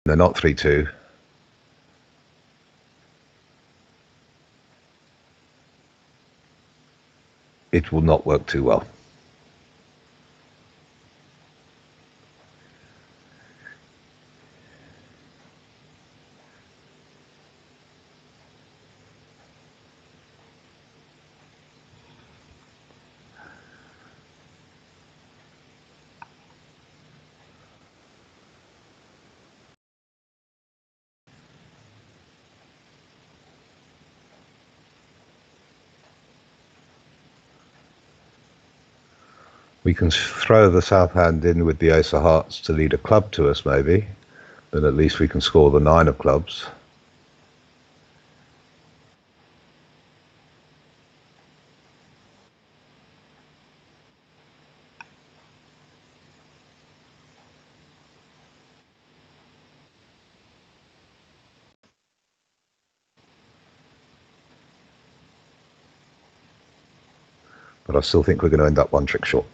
they're not 3-2. It will not work too well. We can throw the south hand in with the ace of hearts to lead a club to us, maybe. Then at least we can score the 9 of clubs. But I still think we're going to end up one trick short.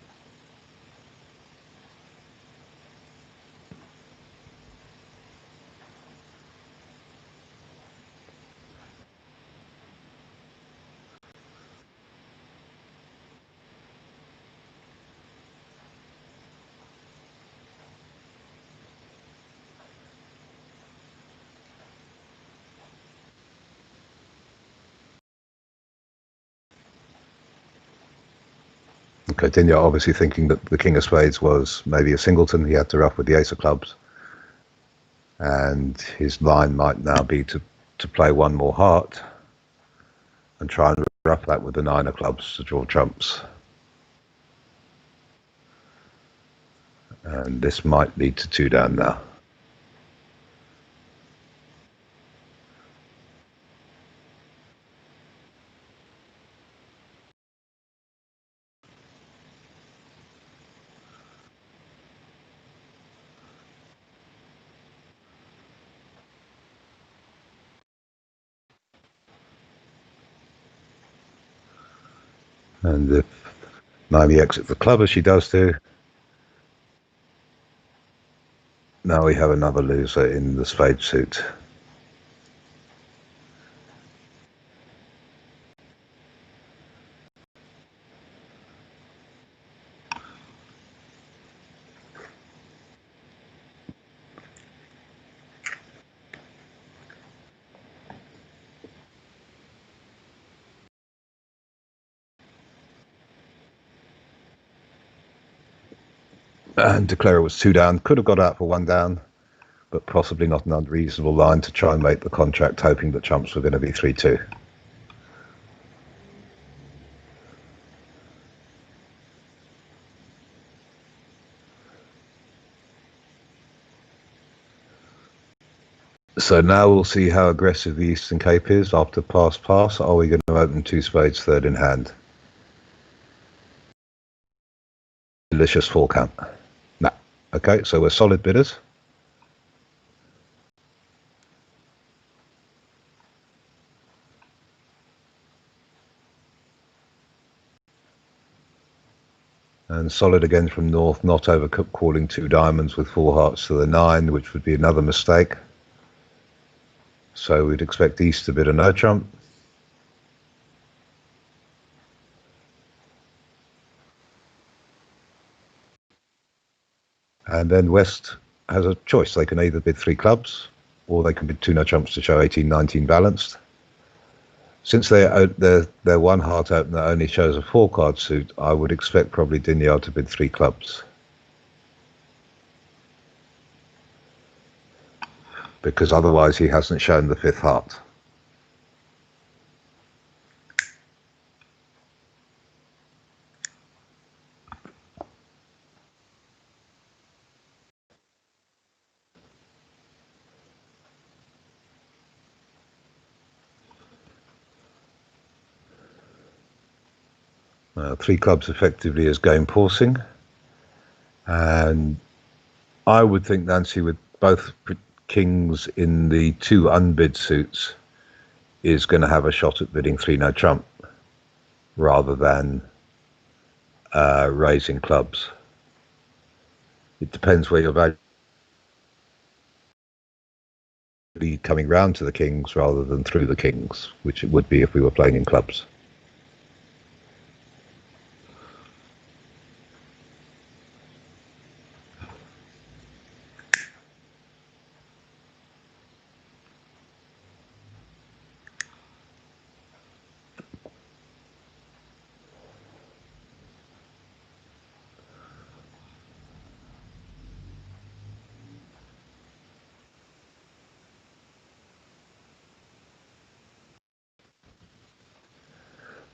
Okay, Dinya obviously thinking that the king of spades was maybe a singleton. He had to ruff with the ace of clubs. And his line might now be to play one more heart and try and ruff that with the 9 of clubs to draw trumps. And this might lead to 2 down now. And if Naomi exits the club, as she does do, now we have another loser in the spade suit. And Declare was 2 down, could have got out for 1 down, but possibly not an unreasonable line to try and make the contract, hoping that trumps were going to be 3-2. So now we'll see how aggressive the Eastern Cape is after pass. Are we going to open 2 spades, third in hand? Delicious 4 count. No. Okay, so we're solid bidders. And solid again from North, not over calling 2 diamonds with 4 hearts to the 9, which would be another mistake. So we'd expect East to bid a no trump. And then West has a choice. They can either bid 3 clubs or they can bid 2 no trumps to show 18-19 balanced. Since their 1 heart opener only shows a 4 card suit, I would expect probably Dinyard to bid 3 clubs. Because otherwise he hasn't shown the 5th heart. Three clubs effectively is game pausing. And I would think Nancy, with both kings in the 2 unbid suits, is going to have a shot at bidding 3 no trump rather than raising clubs. It depends where your value coming round to the kings rather than through the kings, which it would be if we were playing in clubs.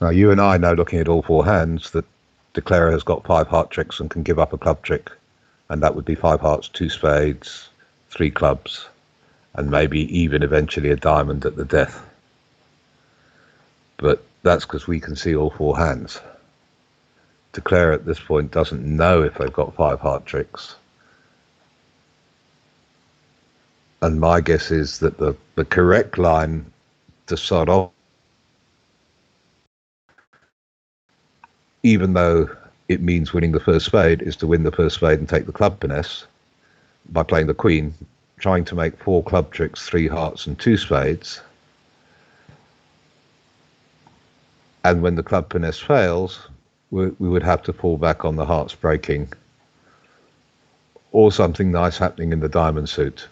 Now, you and I know, looking at all four hands, that declarer has got 5 heart tricks and can give up a club trick, and that would be 5 hearts, 2 spades, 3 clubs, and maybe even eventually a diamond at the death. But that's because we can see all 4 hands. Declarer at this point doesn't know if they've got 5 heart tricks. And my guess is that the correct line to start off, even though it means winning the first spade, is to win the first spade and take the club finesse by playing the queen, trying to make 4 club tricks, 3 hearts and 2 spades. And when the club finesse fails, we would have to fall back on the hearts breaking or something nice happening in the diamond suit.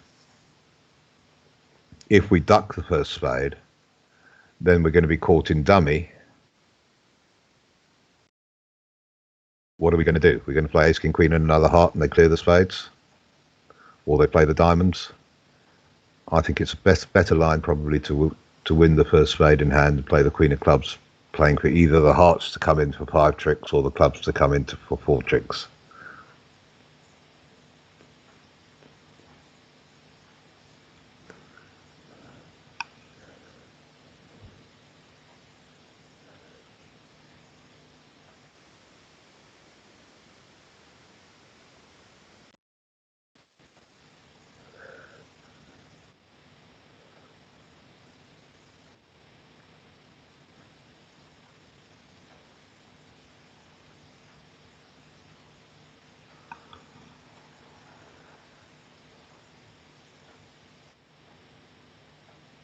If we duck the first spade, then we're going to be caught in dummy. What are we going to do? We're going to play ace, king, queen and another heart and they clear the spades? Or they play the diamonds? I think it's a better line probably to win the first spade in hand and play the queen of clubs, playing for either the hearts to come in for 5 tricks or the clubs to come in for 4 tricks.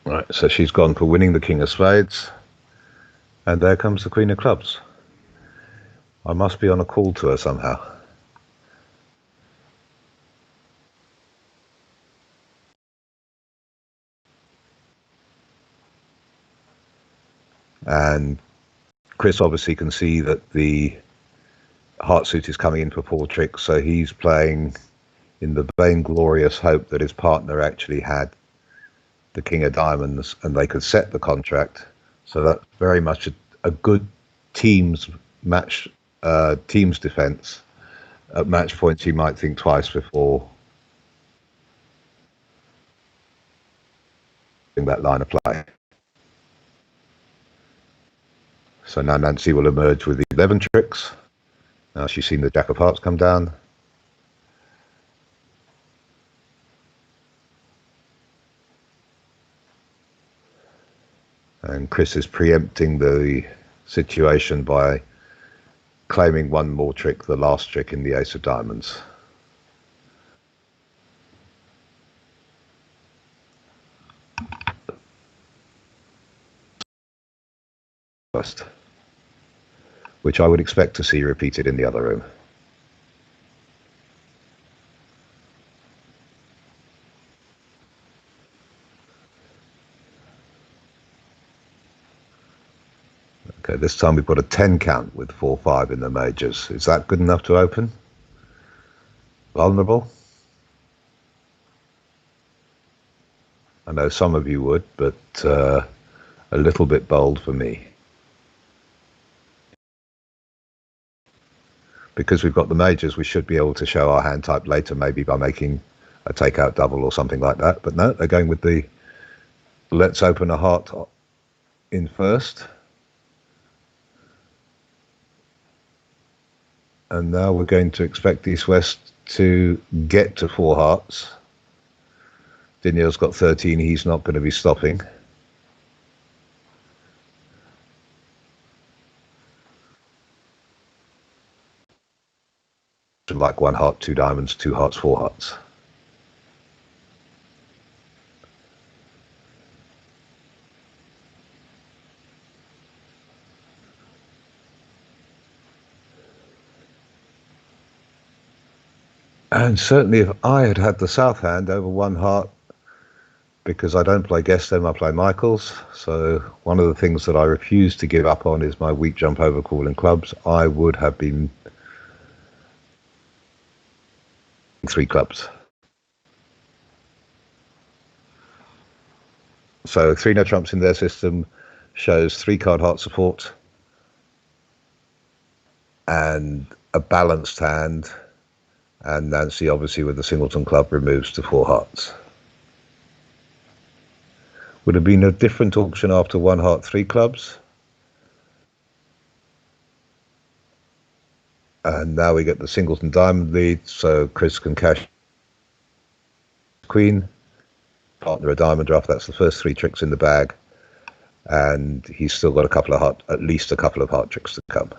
Right, so she's gone for winning the king of spades, and there comes the queen of clubs. I must be on a call to her somehow. And Chris obviously can see that the heart suit is coming in for 4 tricks, so he's playing in the vainglorious hope that his partner actually had the king of diamonds and they could set the contract. So that's very much a good team's match, team's defense. At match points, you might think twice before doing that line of play. So now Nancy will emerge with the 11 tricks. Now she's seen the jack of hearts come down. And Chris is preempting the situation by claiming one more trick, the last trick in the ace of diamonds. First, which I would expect to see repeated in the other room. Okay, this time we've got a 10 count with 4-5 in the majors. Is that good enough to open? Vulnerable? I know some of you would, but a little bit bold for me. Because we've got the majors, we should be able to show our hand type later, maybe by making a takeout double or something like that. But no, they're going with the let's open a heart in first. And now we're going to expect East West to get to 4 hearts. Daniel's got 13, he's not going to be stopping. Like 1 heart, 2 diamonds, 2 hearts, 4 hearts. And certainly if I had had the south hand over one heart, because I don't play guest them, I play Michaels. So one of the things that I refuse to give up on is my weak jump over calling clubs. I would have been 3 clubs. So 3 no trumps in their system shows 3 card heart support and a balanced hand. And Nancy, obviously, with the singleton club, removes to 4 hearts. Would have been a different auction after 1 heart, 3 clubs. And now we get the singleton diamond lead, so Chris can cash queen, partner a diamond draft. That's the first 3 tricks in the bag. And he's still got at least a couple of heart tricks to come.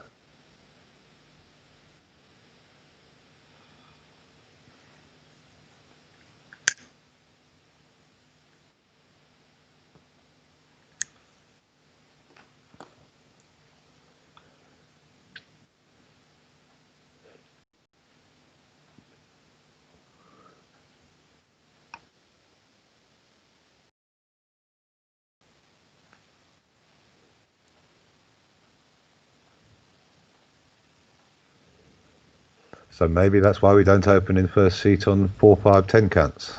So maybe that's why we don't open in first seat on 4, 5, 10 counts.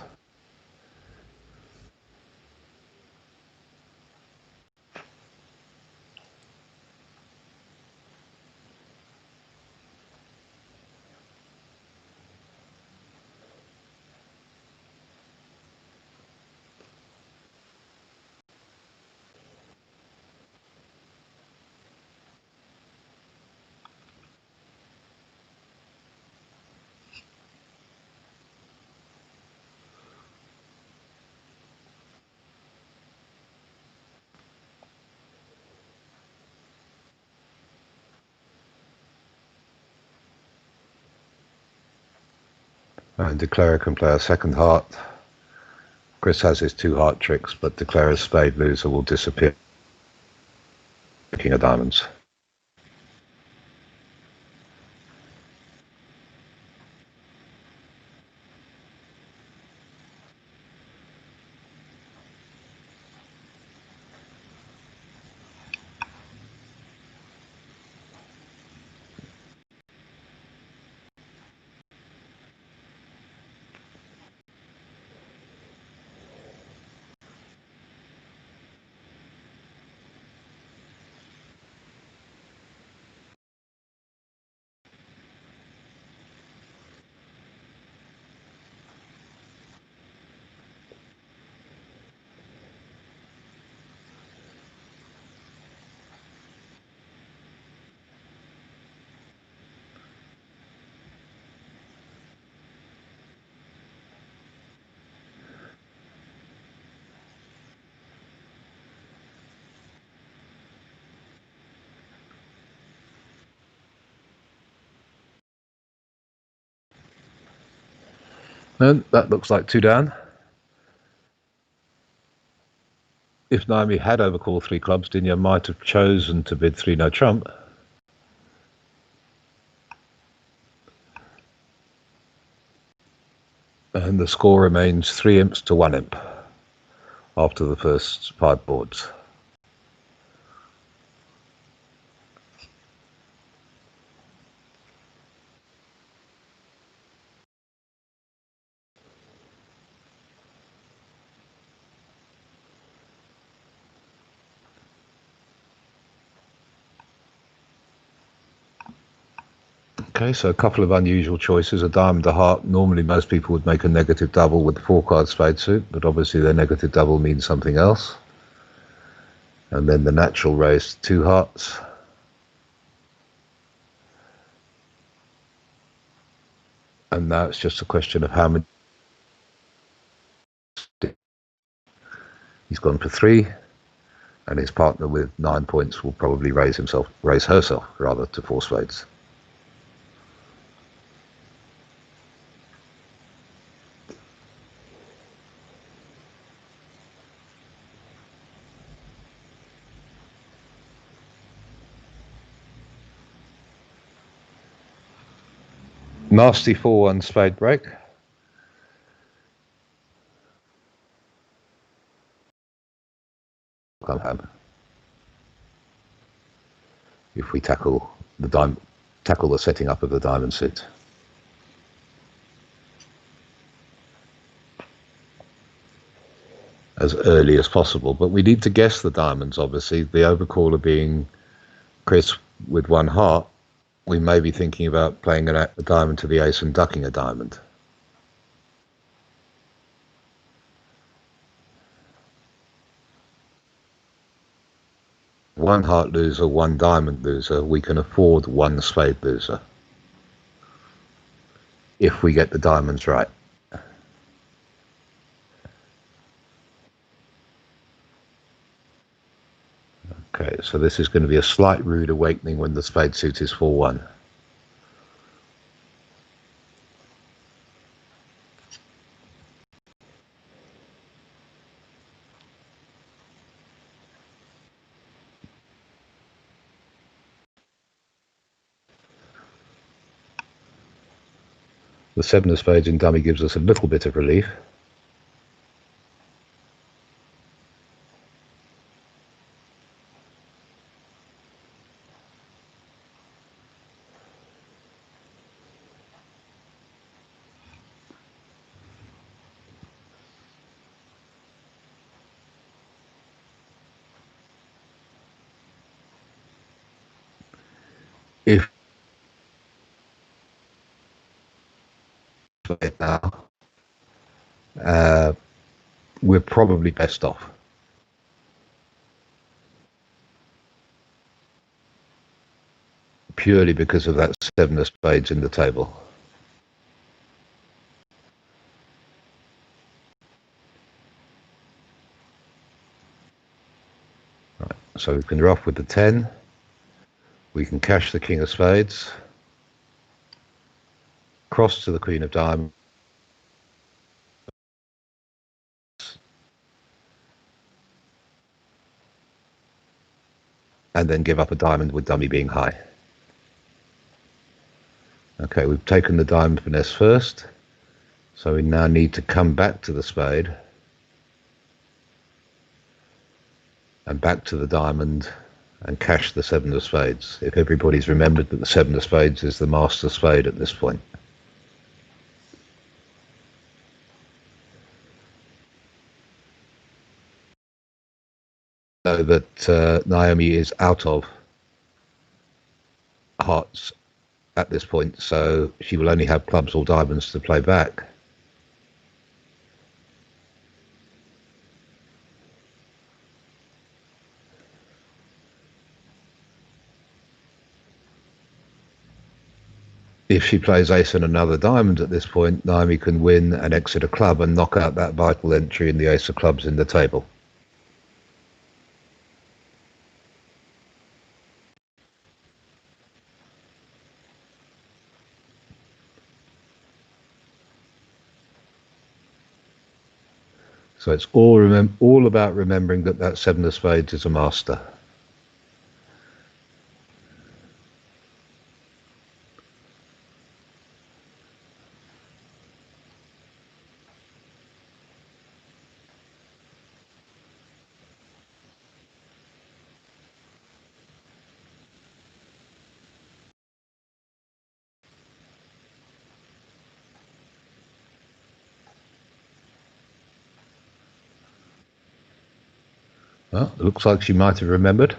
And Declarer can play a second heart. Chris has his 2 heart tricks, but Declarer's spade loser will disappear. King of diamonds. And that looks like 2 down. If Naomi had overcalled 3 clubs, Dinya might have chosen to bid 3 no trump. And the score remains 3 imps to 1 imp after the first 5 boards. Okay, so a couple of unusual choices. A diamond, a heart. Normally most people would make a negative double with the 4-card spade suit, but obviously their negative double means something else. And then the natural raise to 2 hearts. And now it's just a question of how many. He's gone for 3, and his partner with 9 points will probably raise herself rather, to 4 spades. Nasty 4-1 spade break. Come home. If we tackle the setting up of the diamond suit. As early as possible, but we need to guess the diamonds, obviously. The overcaller being Chris with one heart, we may be thinking about playing a diamond to the ace and ducking a diamond. One heart loser, one diamond loser, we can afford one spade loser if we get the diamonds right. Okay, so this is going to be a slight rude awakening when the spade suit is 4-1. The 7 of spades in dummy gives us a little bit of relief. If now, we're probably best off. Purely because of that 7 of spades in the table. Right, so we can ruff with the 10. We can cash the king of spades. Cross to the queen of diamonds. And then give up a diamond with dummy being high. Okay, we've taken the diamond finesse first. So we now need to come back to the spade. And back to the diamond and cash the 7 of spades. If everybody's remembered that the 7 of spades is the master spade at this point. So that Naomi is out of hearts at this point, so she will only have clubs or diamonds to play back. If she plays ace and another diamond at this point, Naomi can win and exit a club and knock out that vital entry in the ace of clubs in the table. So it's all about remembering that that 7 of spades is a master. Well, it looks like she might have remembered.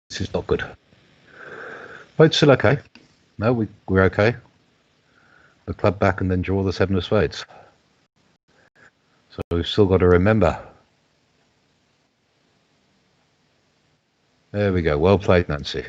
This is not good. But it's still okay. No, we're okay. The club back and then draw the 7 of spades. So we've still got to remember. There we go. Well played, Nancy.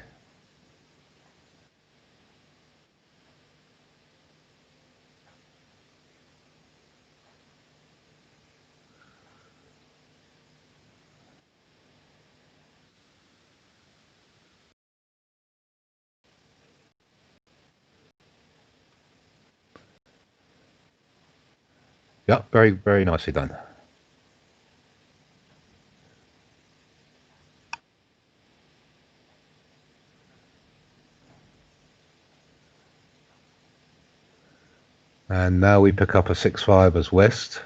Yeah, very, very nicely done. And now we pick up a 6-5 as West,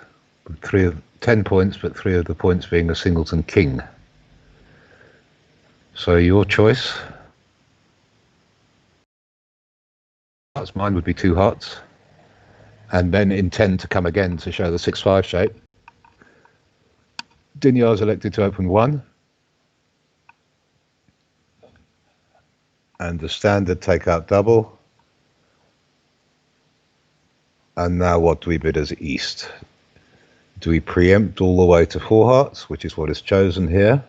with 10 points, but 3 of the points being a singleton king. So your choice. Mine would be 2 hearts. And then intend to come again to show the 6-5 shape. Dinyar's elected to open 1. And the standard take-out double. And now what do we bid as East? Do we preempt all the way to 4 hearts, which is what is chosen here?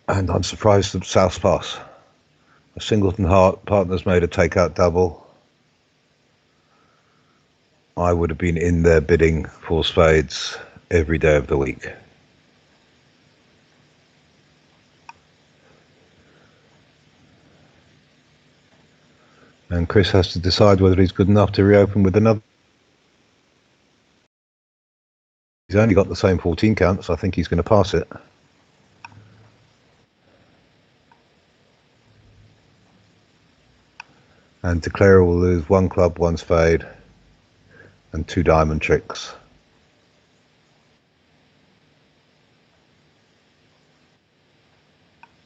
And I'm surprised that South pass. A singleton heart, partner's made a take-out double. I would have been in there bidding 4 spades every day of the week. And Chris has to decide whether he's good enough to reopen with another. He's only got the same 14 count, so I think he's going to pass it. And Declarer will lose 1 club, 1 spade, and 2 diamond tricks.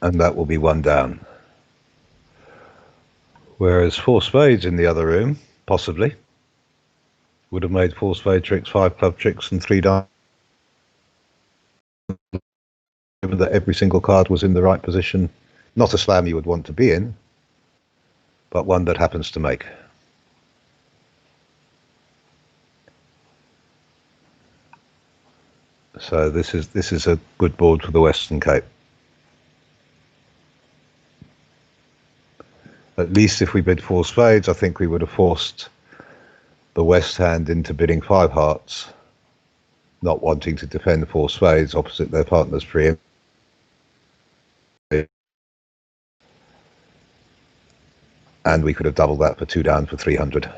And that will be 1 down. Whereas 4 spades in the other room, possibly, would have made 4 spade tricks, 5 club tricks, and 3 diamond. Given that every single card was in the right position, not a slam you would want to be in, but one that happens to make. So this is a good board for the Western Cape. At least if we bid 4 spades, I think we would have forced the West hand into bidding 5 hearts, not wanting to defend 4 spades opposite their partner's preempt. And we could have doubled that for 2 down for 300.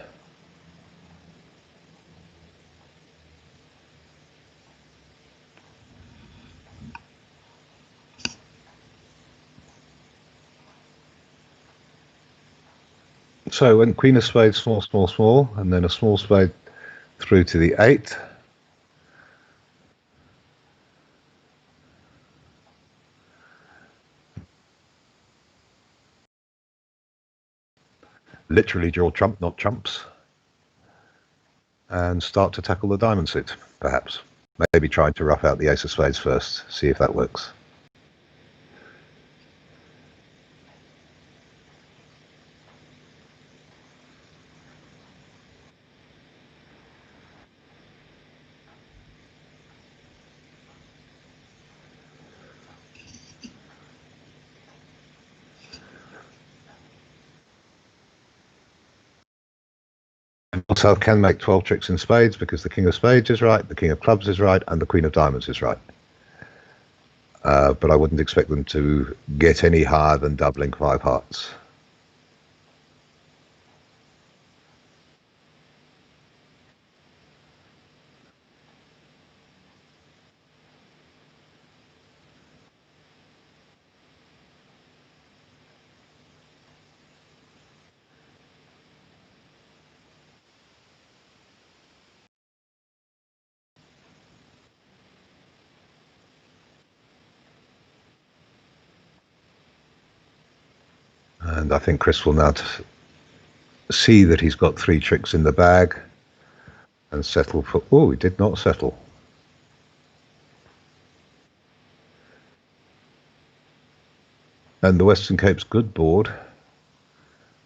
So when Queen of Spades, small, small, small, and then a small spade through to the 8. Literally draw trump, not trumps. And start to tackle the diamond suit, perhaps. Maybe trying to rough out the ace of spades first, see if that works. Also can make 12 tricks in spades because the king of spades is right, the king of clubs is right, and the queen of diamonds is right. But I wouldn't expect them to get any higher than doubling 5 hearts. And I think Chris will now see that he's got 3 tricks in the bag and settle for... Oh, he did not settle. And the Western Cape's good board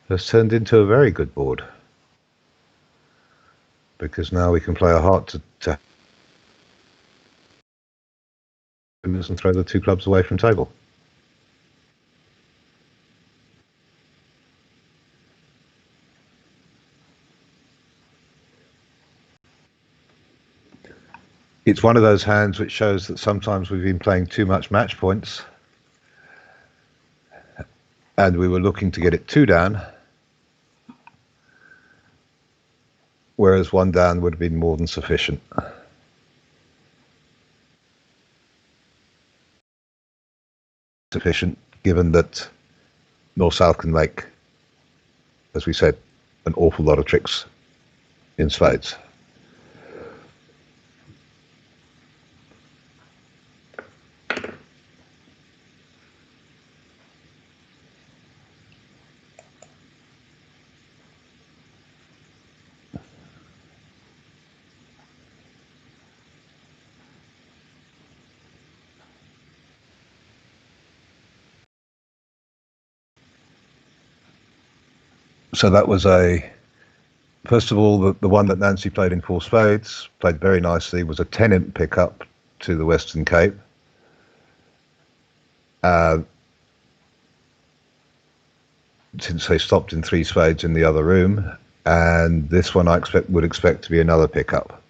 has turned into a very good board. Because now we can play a heart to and throw the 2 clubs away from table. It's one of those hands which shows that sometimes we've been playing too much match points, and we were looking to get it 2 down, whereas 1 down would have been more than sufficient. Sufficient, given that North-South can make, as we said, an awful lot of tricks in spades. So that was first of all, the one that Nancy played in 4 spades, played very nicely, was a 10-imp pickup to the Western Cape. Since they stopped in 3 spades in the other room, and this one I would expect to be another pickup.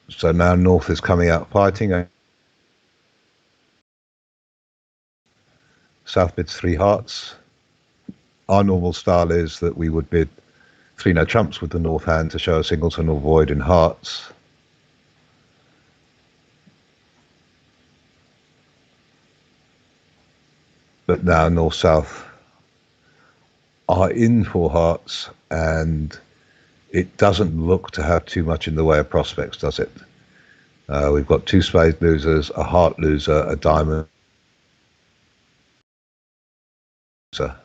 So now North is coming out fighting. South bids 3 hearts. Our normal style is that we would bid 3 no trumps with the North hand to show a singleton or void in hearts. But now North-South are in 4 hearts, and it doesn't look to have too much in the way of prospects, does it? We've got 2 spade losers, a heart loser, a diamond loser.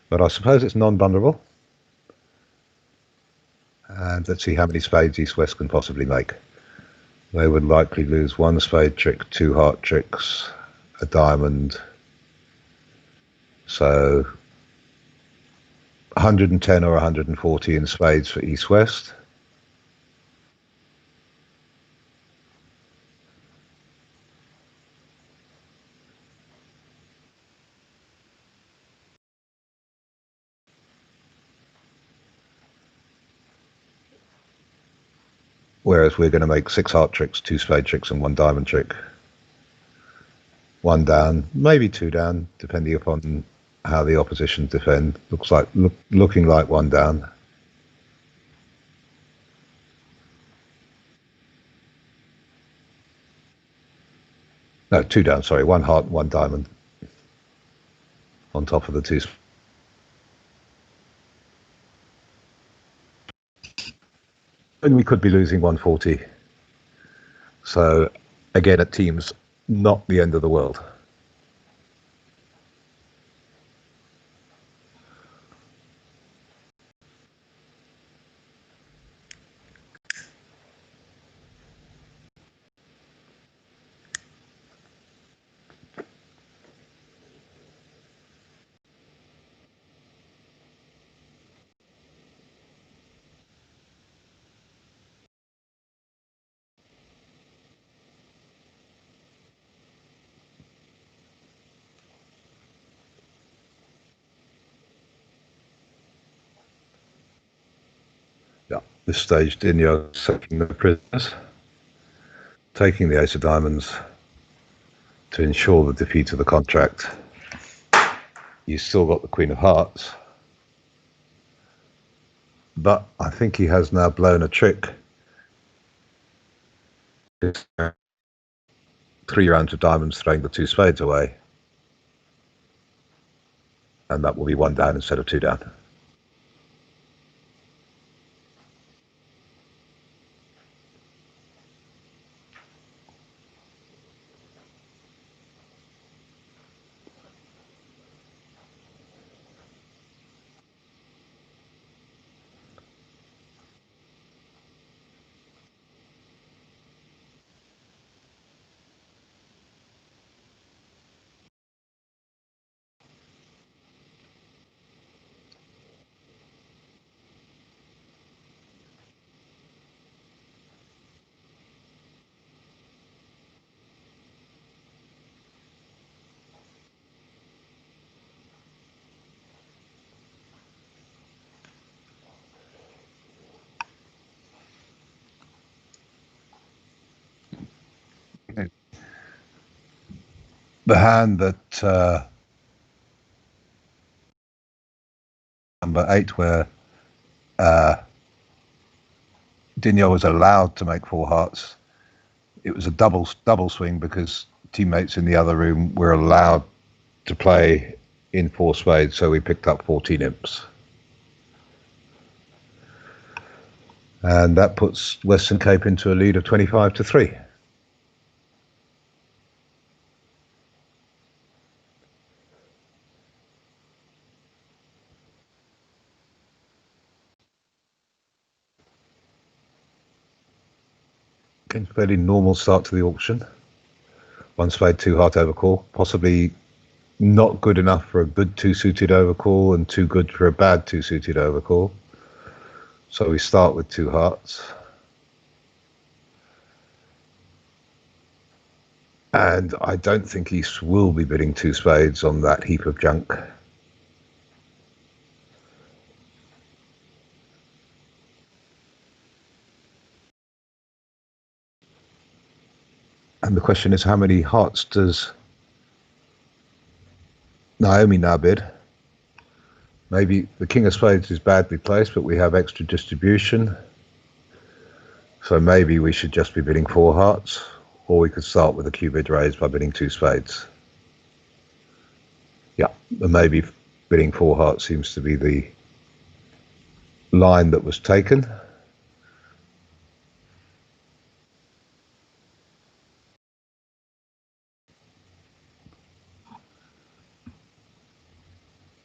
But I suppose it's non-vulnerable. And let's see how many spades East-West can possibly make. They would likely lose 1 spade trick, 2 heart tricks, a diamond. So 110 or 140 in spades for East-West. Whereas we're going to make 6 heart tricks, 2 spade tricks, and 1 diamond trick. 1 down, maybe 2 down, depending upon how the opposition defend. Looking like 1 down. No, 2 down, sorry. 1 heart, 1 diamond on top of the 2. And we could be losing 140. So, again, at teams, not the end of the world. Yeah, this stage, Dinho taking the prisoners, taking the ace of diamonds to ensure the defeat of the contract. You've still got the queen of hearts, but I think he has now blown a trick. 3 rounds of diamonds, throwing the 2 spades away, and that will be 1 down instead of 2 down. the hand that number 8, where Dignol was allowed to make 4 hearts. It was a double swing because teammates in the other room were allowed to play in 4 spades, so we picked up 14 imps. And that puts Western Cape into a lead of 25-3. Okay, fairly normal start to the auction. 1 spade, 2 heart overcall, possibly not good enough for a good 2-suited overcall and too good for a bad 2-suited overcall. So we start with 2 hearts. And I don't think he will be bidding 2 spades on that heap of junk. And the question is, how many hearts does Naomi now bid? Maybe the king of spades is badly placed, but we have extra distribution. So maybe we should just be bidding 4 hearts, or we could start with a cubid raise by bidding 2 spades. Yeah, and maybe bidding 4 hearts seems to be the line that was taken.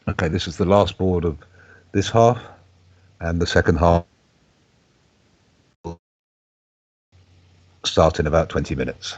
Okay, this is the last board of this half, and the second half will start in about 20 minutes.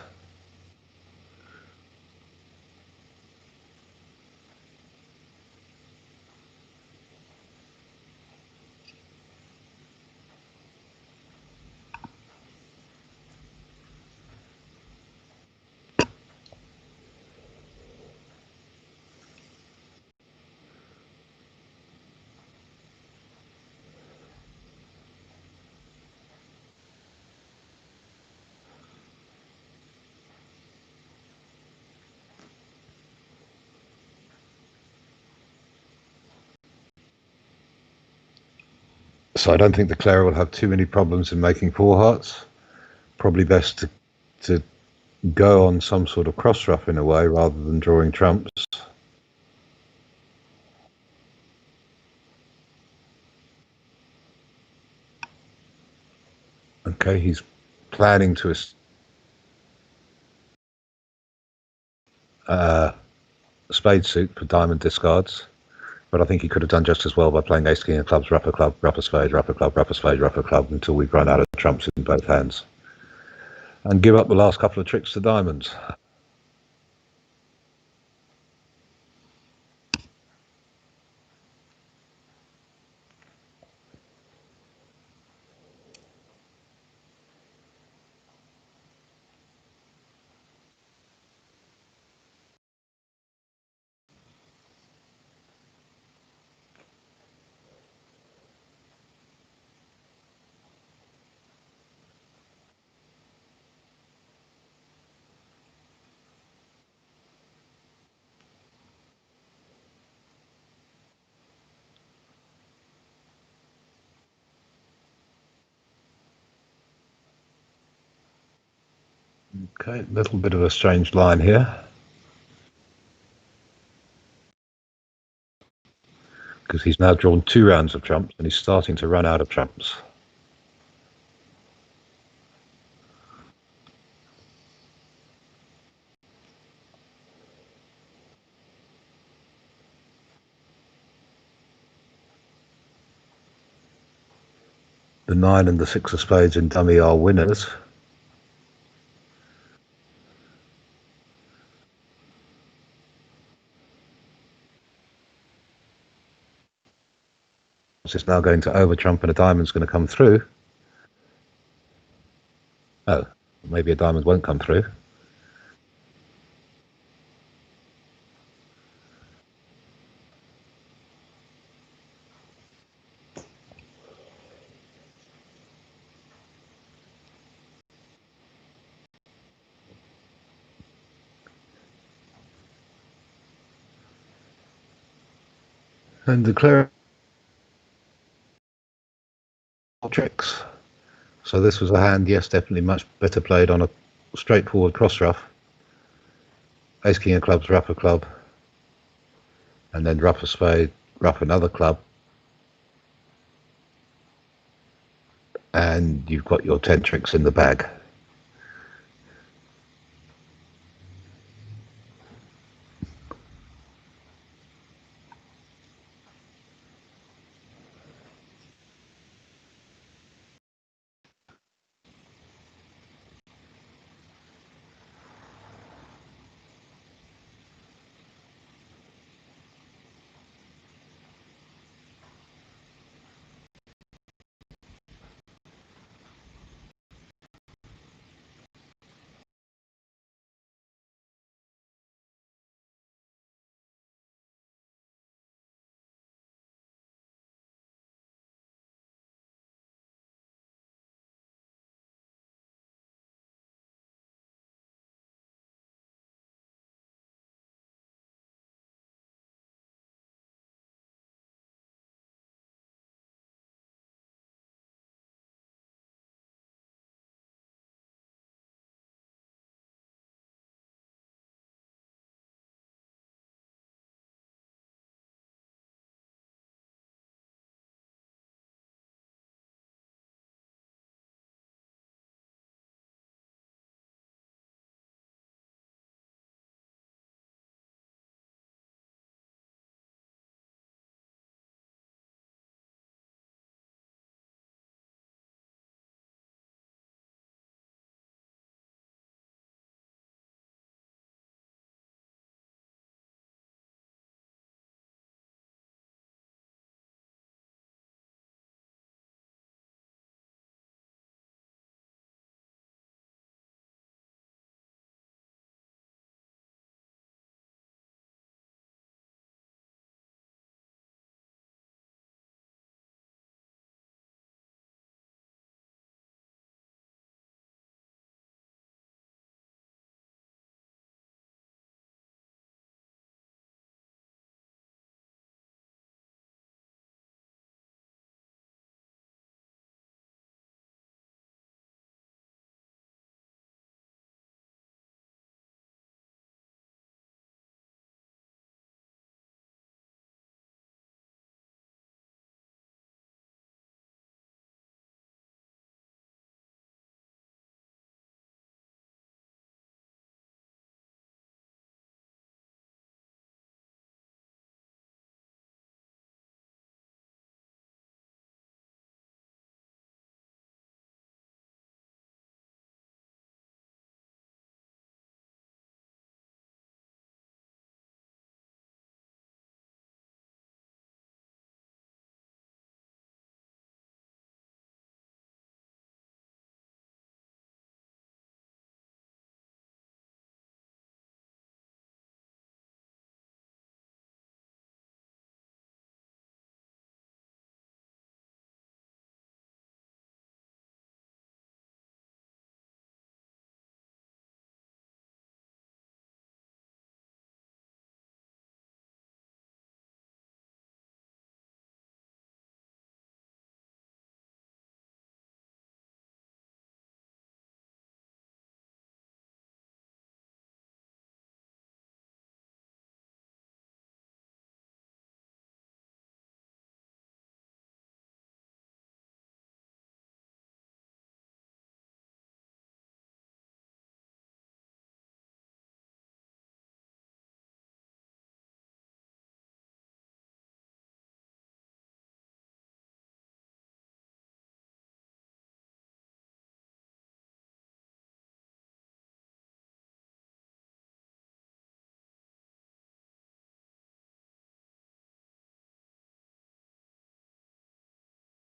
So I don't think the Clara will have too many problems in making 4 hearts. Probably best to go on some sort of cross ruff in a way rather than drawing trumps. Okay, he's planning to spade suit for diamond discards, but I think he could have done just as well by playing ace king of clubs, rupper spade, rupper spade, rupper club until we've run out of trumps in both hands, and give up the last couple of tricks to diamonds. Okay, a little bit of a strange line here, because he's now drawn 2 rounds of trumps and he's starting to run out of trumps. The 9 and the 6 of spades in dummy are winners. It's now going to over trump and a diamond's going to come through. Oh, maybe a diamond won't come through. And declare tricks. So this was a hand, yes, definitely much better played on a straightforward cross ruff. Ace king of clubs, ruff a club, and then ruff a spade, ruff another club, and you've got your 10 tricks in the bag.